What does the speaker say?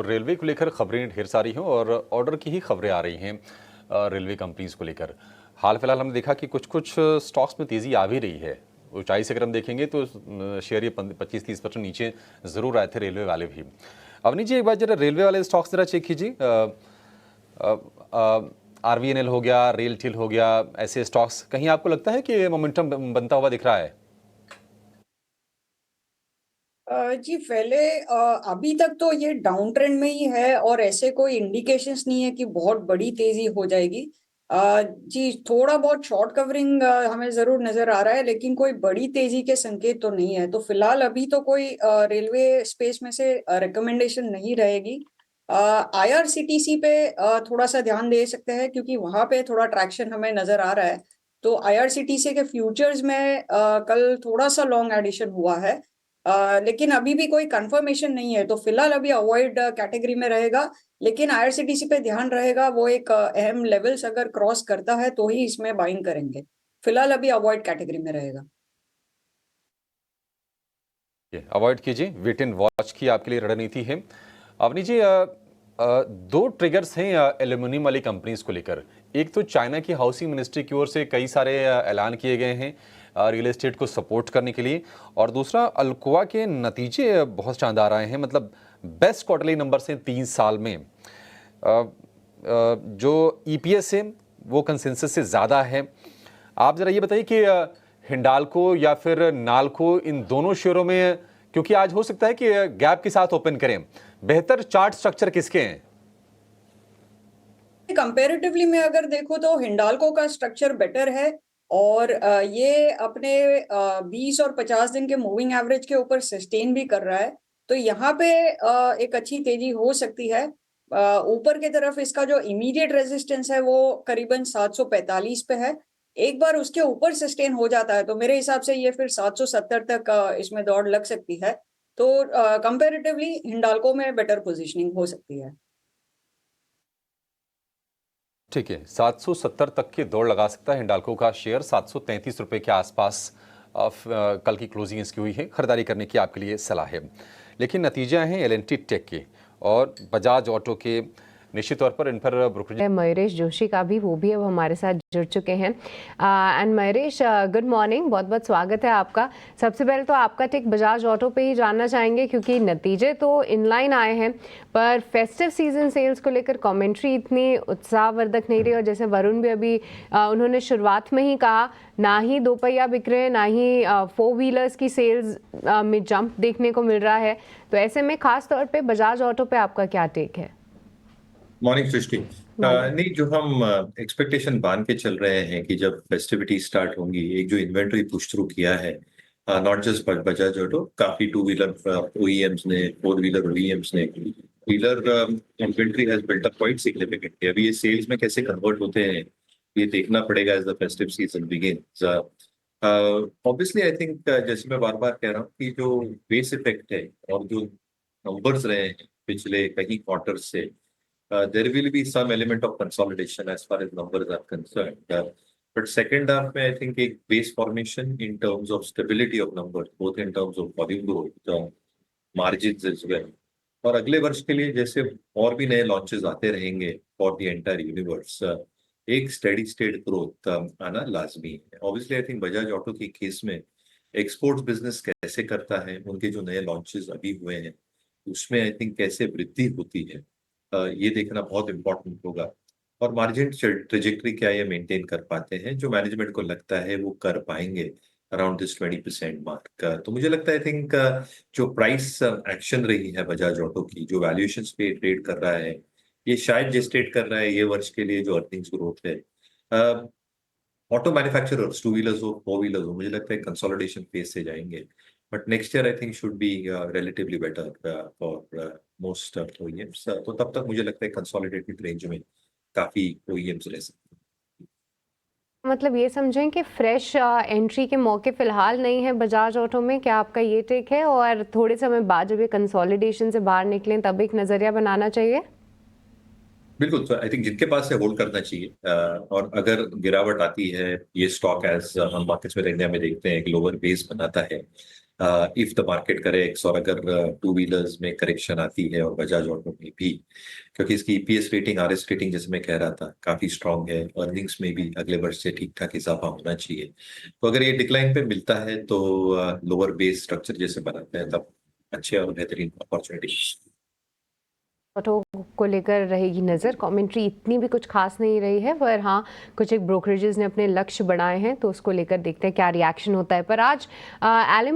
Railway को लेकर खबरें ढेर सारी हैं और ऑर्डर की ही खबरें आ रही हैं रेलवे कंपनीज को लेकर। हाल फिलहाल हमने देखा कि कुछ कुछ स्टॉक्स में तेज़ी आ भी रही है। ऊंचाई से अगर हम देखेंगे तो शेयर ये 25-30% नीचे ज़रूर आए थे रेलवे वाले भी। अवनी जी, एक बार जरा रेलवे वाले स्टॉक्स जरा चेक कीजिए। RVNL हो गया, रेल टेल हो गया, ऐसे स्टॉक्स कहीं आपको लगता है कि मोमेंटम बनता हुआ दिख रहा है? जी पहले अभी तक तो ये डाउन ट्रेंड में ही है और ऐसे कोई इंडिकेशंस नहीं है कि बहुत बड़ी तेजी हो जाएगी। जी थोड़ा बहुत शॉर्ट कवरिंग हमें जरूर नजर आ रहा है, लेकिन कोई बड़ी तेजी के संकेत तो नहीं है। तो फिलहाल अभी तो कोई रेलवे स्पेस में से रिकमेंडेशन नहीं रहेगी। IRCTC पे थोड़ा सा ध्यान दे सकते हैं, क्योंकि वहां पे थोड़ा ट्रैक्शन हमें नजर आ रहा है। तो IRCTC के फ्यूचर्स में कल थोड़ा सा लॉन्ग एडिशन हुआ है। लेकिन अभी भी कोई कंफर्मेशन नहीं है, तो फिलहाल अभी अवॉइड कैटेगरी में रहेगा। लेकिन IRCTC पे ध्यान रहेगा, वो एक अहम लेवल्स अगर क्रॉस करता है तो ही इसमें बाइंग करेंगे। फिलहाल अभी अवॉइड कैटेगरी में रहेगा। अवॉइड कीजिए, वेट एंड वॉच की आपके लिए रणनीति है। अवनी जी, दो ट्रिगर्स हैं एल्यूमिनियम वाली कंपनीज को लेकर। एक तो चाइना की हाउसिंग मिनिस्ट्री की ओर से कई सारे ऐलान किए गए हैं रियल एस्टेट को सपोर्ट करने के लिए, और दूसरा अल्कोआ के नतीजे बहुत शानदार आए हैं, मतलब बेस्ट क्वार्टरली नंबर हैं 3 साल में। जो EPS है वो कंसेंसस से ज़्यादा है। आप ज़रा ये बताइए कि हिंडाल्को या फिर नाल्को, इन दोनों शेयरों में, क्योंकि आज हो सकता है कि गैप के साथ ओपन करें, बेहतर चार्ट स्ट्रक्चर किसके हैं? कंपेरेटिवली में अगर देखो तो हिंडाल्को का स्ट्रक्चर बेटर है, और ये अपने 20 और 50 दिन के मूविंग एवरेज के ऊपर सस्टेन भी कर रहा है। तो यहाँ पे एक अच्छी तेजी हो सकती है। ऊपर की तरफ इसका जो इमीडिएट रेजिस्टेंस है वो करीबन 745 पे है। एक बार उसके ऊपर सस्टेन हो जाता है तो मेरे हिसाब से ये फिर 770 तक इसमें दौड़ लग सकती है। तो कंपेरेटिवली हिंडाल्को में बेटर पोजीशनिंग हो सकती है। ठीक है, 770 तक की दौड़ लगा सकता है हिंडाल्को का शेयर। 733 रुपए के आसपास कल की क्लोजिंग इसकी हुई है। खरीदारी करने की आपके लिए सलाह है। लेकिन नतीजे हैं L&T टेक के और बजाज ऑटो के। निश्चित तौर पर इन पर ब्रोकरेज मयूरेश जोशी का भी, वो भी अब हमारे साथ जुड़ चुके हैं। एंड मयूरेश, गुड मॉर्निंग, बहुत बहुत स्वागत है आपका। सबसे पहले तो आपका टेक बजाज ऑटो पे ही जानना चाहेंगे, क्योंकि नतीजे तो इनलाइन आए हैं, पर फेस्टिव सीजन सेल्स को लेकर कमेंट्री इतनी उत्साहवर्धक नहीं रही। और जैसे वरुण भी अभी उन्होंने शुरुआत में ही कहा, ना ही दोपहिया बिक रहे हैं, ना ही 4 व्हीलर्स की सेल्स में जंप देखने को मिल रहा है। तो ऐसे में खास तौर पे बजाज ऑटो पे आपका क्या टेक है? मॉर्निंग सृष्टि। नहीं, जो हम एक्सपेक्टेशन बांध के चल रहे हैं कि जब फेस्टिविटी स्टार्ट होंगी, एक जो इन्वेंटरी पुश थ्रू किया है, नॉट जस्ट बजाज ऑटो, काफी 2 व्हीलर OEMs ने, 4 व्हीलर OEMs ने, wheeler inventory has built up quite significantly. अभी ये सेल्स में कैसे कन्वर्ट होते हैं ये देखना पड़ेगा as the festive season begins. Obviously I think, जैसे मैं बार बार कह रहा हूँ कि जो बेस इफेक्ट है और जो नंबर्स रहे हैं पिछले कई क्वार्टर से, there will be some element of consolidation as far as numbers are concerned. But second half में I think एक base formation in terms of stability of numbers, both in terms of volume growth, margins as well. और अगले वर्ष के लिए जैसे और भी नए लॉन्चेस आते रहेंगे for the entire universe, एक steady state growth आना लाजमी है। Obviously I think Bajaj auto की केस में एक्सपोर्ट्स बिजनेस कैसे करता है, उनके जो नए लॉन्चेस अभी हुए हैं उसमें आई थिंक कैसे वृद्धि होती है, ये देखना बहुत इंपॉर्टेंट होगा। और मार्जिन ट्रेजेक्टरी क्या ये मेंटेन कर पाते हैं, जो मैनेजमेंट को लगता है वो कर पाएंगे अराउंड दिस 20% मार्क। तो मुझे लगता है आई थिंक जो प्राइस एक्शन रही है बजाज ऑटो की, जो वैल्यूएशंस पे ट्रेड कर रहा है, ये शायद जेस्टेट कर रहा है ये वर्ष के लिए जो अर्निंग्स ग्रोथ है। ऑटो मैन्युफैक्चरर्स, 2 व्हीलर्स हो 4 व्हीलर्स हो, मुझे लगता है कंसोलिडेशन फेज से जाएंगे। But next year I think should be relatively better for most OEMs। तो तब तक मुझे लगता है कंसोलिडेटेड रेंज में काफी OEMs रह सकते हैं। मतलब ये समझें कि फ्रेश एंट्री के मौके फिलहाल नहीं है बजाज ऑटो में, क्या आपका ये टेक है? और थोड़े समय बाद जब ये कंसोलिडेशन से बाहर निकलें तब एक नजरिया बनाना चाहिए? बिल्कुल, तो आई थिंक जिनके पास है होल्ड करना चाहिए। और अगर गिरावट आती है, ये स्टॉक एज हम मार्केट्स में इंडिया में देखते हैं ग्लोबल बेस बनाता है, इफ द मार्केट करेक्ट्स, और अगर टू व्हीलर्स में करेक्शन आती है और बजाज ऑटो में भी, क्योंकि इसकी ईपीएस रेटिंग, आरएस रेटिंग जैसे मैं कह रहा था काफी स्ट्रांग है, अर्निंग्स में भी अगले वर्ष से ठीक ठाक इजाफा होना चाहिए। तो अगर ये डिक्लाइन पे मिलता है तो लोअर बेस स्ट्रक्चर जैसे बनाते हैं तब अच्छे और बेहतरीन अपॉर्चुनिटी। ऑटो को लेकर रहेगी नज़र। कमेंट्री इतनी भी कुछ खास नहीं रही है, पर हाँ कुछ एक ब्रोकरेजेस ने अपने लक्ष्य बढ़ाए हैं तो उसको लेकर देखते हैं क्या रिएक्शन होता है। पर आज एल्यूमिनियम